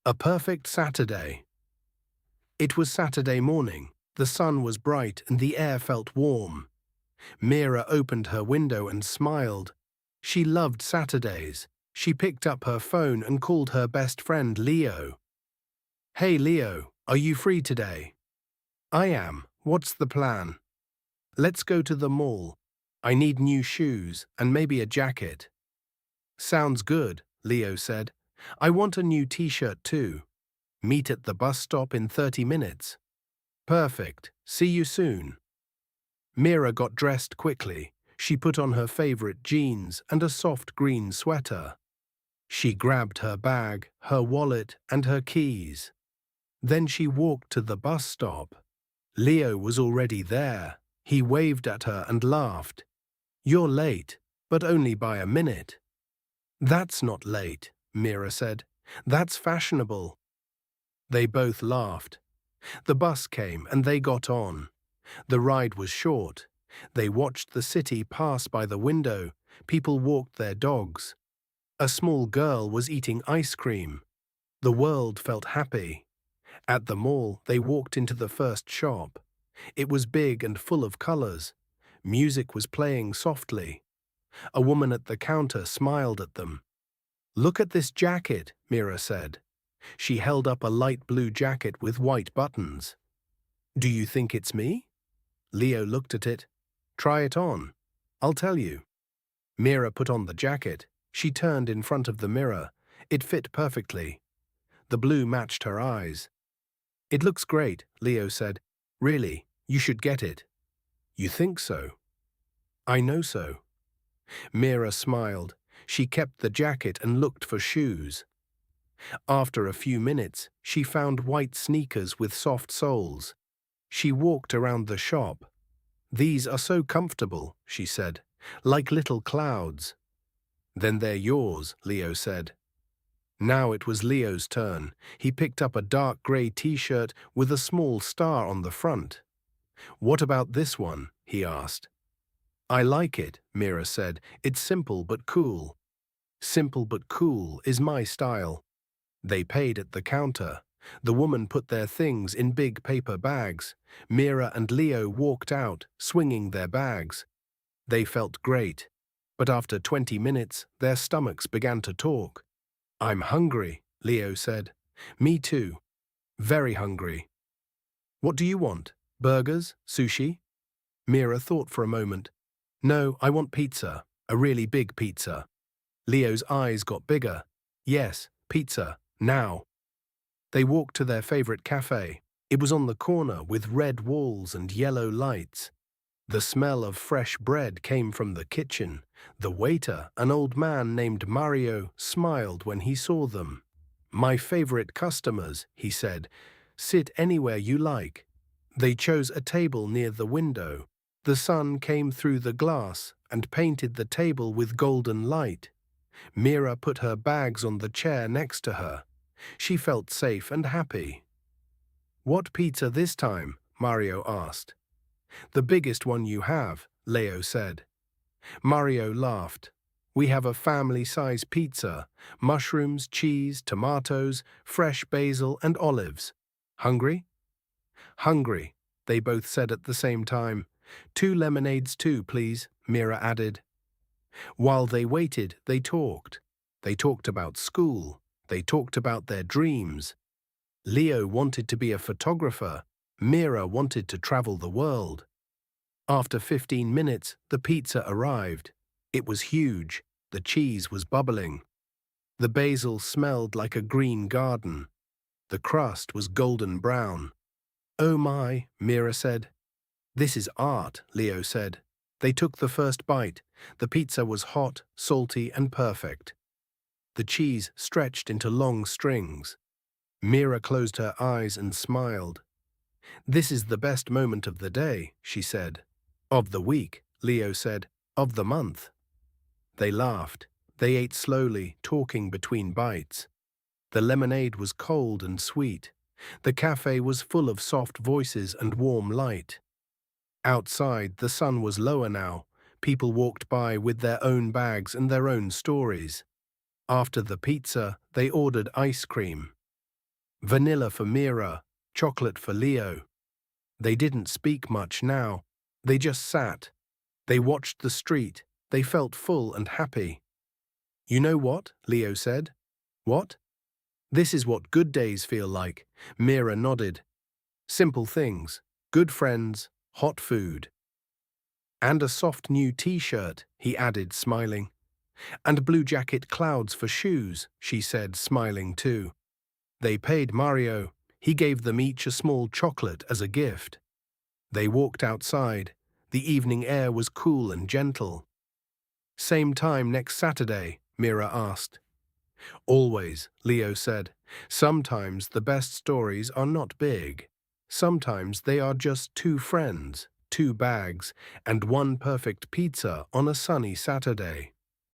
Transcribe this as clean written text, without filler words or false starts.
A perfect Saturday. It was Saturday morning. The sun was bright and the air felt warm. Mira opened her window and smiled. She loved Saturdays. She picked up her phone and called her best friend Leo. "Hey Leo, are you free today?" "I am. What's the plan?" "Let's go to the mall. I need new shoes and maybe a jacket." "Sounds good," Leo said. "I want a new t-shirt too. Meet at the bus stop in 30 minutes. Perfect. See you soon." Mira got dressed quickly. She put on her favorite jeans and a soft green sweater. She grabbed her bag, her wallet, and her keys. Then she walked to the bus stop. Leo was already there. He waved at her and laughed. "You're late, but only by a minute." "That's not late," Mira said. "That's fashionable." They both laughed. The bus came and they got on. The ride was short. They watched the city pass by the window. People walked their dogs. A small girl was eating ice cream. The world felt happy. At the mall, they walked into the first shop. It was big and full of colors. Music was playing softly. A woman at the counter smiled at them. "Look at this jacket," Mira said. She held up a light blue jacket with white buttons. "Do you think it's me?" Leo looked at it. "Try it on. I'll tell you." Mira put on the jacket. She turned in front of the mirror. It fit perfectly. The blue matched her eyes. "It looks great," Leo said. "Really, you should get it." "You think so?" "I know so." Mira smiled. She kept the jacket and looked for shoes. After a few minutes, she found white sneakers with soft soles. She walked around the shop. "These are so comfortable," she said, "like little clouds." "Then they're yours," Leo said. Now it was Leo's turn. He picked up a dark grey t-shirt with a small star on the front. "What about this one?" he asked. "I like it," Mira said. "It's simple but cool." "Simple but cool is my style." They paid at the counter. The woman put their things in big paper bags. Mira and Leo walked out, swinging their bags. They felt great. But after 20 minutes, their stomachs began to talk. "I'm hungry," Leo said. "Me too. Very hungry." "What do you want? Burgers? Sushi?" Mira thought for a moment. "No, I want pizza. A really big pizza." Leo's eyes got bigger. "Yes, pizza. Now." They walked to their favorite cafe. It was on the corner with red walls and yellow lights. The smell of fresh bread came from the kitchen. The waiter, an old man named Mario, smiled when he saw them. "My favorite customers," he said. "Sit anywhere you like." They chose a table near the window. The sun came through the glass and painted the table with golden light. Mira put her bags on the chair next to her. She felt safe and happy. "What pizza this time?" Mario asked. "The biggest one you have," Leo said. Mario laughed. "We have a family-size pizza. Mushrooms, cheese, tomatoes, fresh basil and olives. Hungry?" "Hungry," they both said at the same time. "2 lemonades too, please," Mira added. While they waited, they talked. They talked about school. They talked about their dreams. Leo wanted to be a photographer. Mira wanted to travel the world. After 15 minutes, the pizza arrived. It was huge. The cheese was bubbling. The basil smelled like a green garden. The crust was golden brown. "Oh my," Mira said. "This is art," Leo said. They took the first bite. The pizza was hot, salty, and perfect. The cheese stretched into long strings. Mira closed her eyes and smiled. "This is the best moment of the day," she said. "Of the week," Leo said. "Of the month." They laughed. They ate slowly, talking between bites. The lemonade was cold and sweet. The cafe was full of soft voices and warm light. Outside, the sun was lower now. People walked by with their own bags and their own stories. After the pizza, they ordered ice cream. Vanilla for Mira, chocolate for Leo. They didn't speak much now. They just sat. They watched the street. They felt full and happy. "You know what?" Leo said. "What?" "This is what good days feel like." Mira nodded. "Simple things. Good friends, hot food." "And a soft new t-shirt," he added, smiling. "And blue jacket clouds for shoes," she said, smiling too. They paid Mario. He gave them each a small chocolate as a gift. They walked outside. The evening air was cool and gentle. "Same time next Saturday?" Mira asked. "Always," Leo said. "Sometimes the best stories are not big. Sometimes they are just two friends, two bags, and one perfect pizza on a sunny Saturday."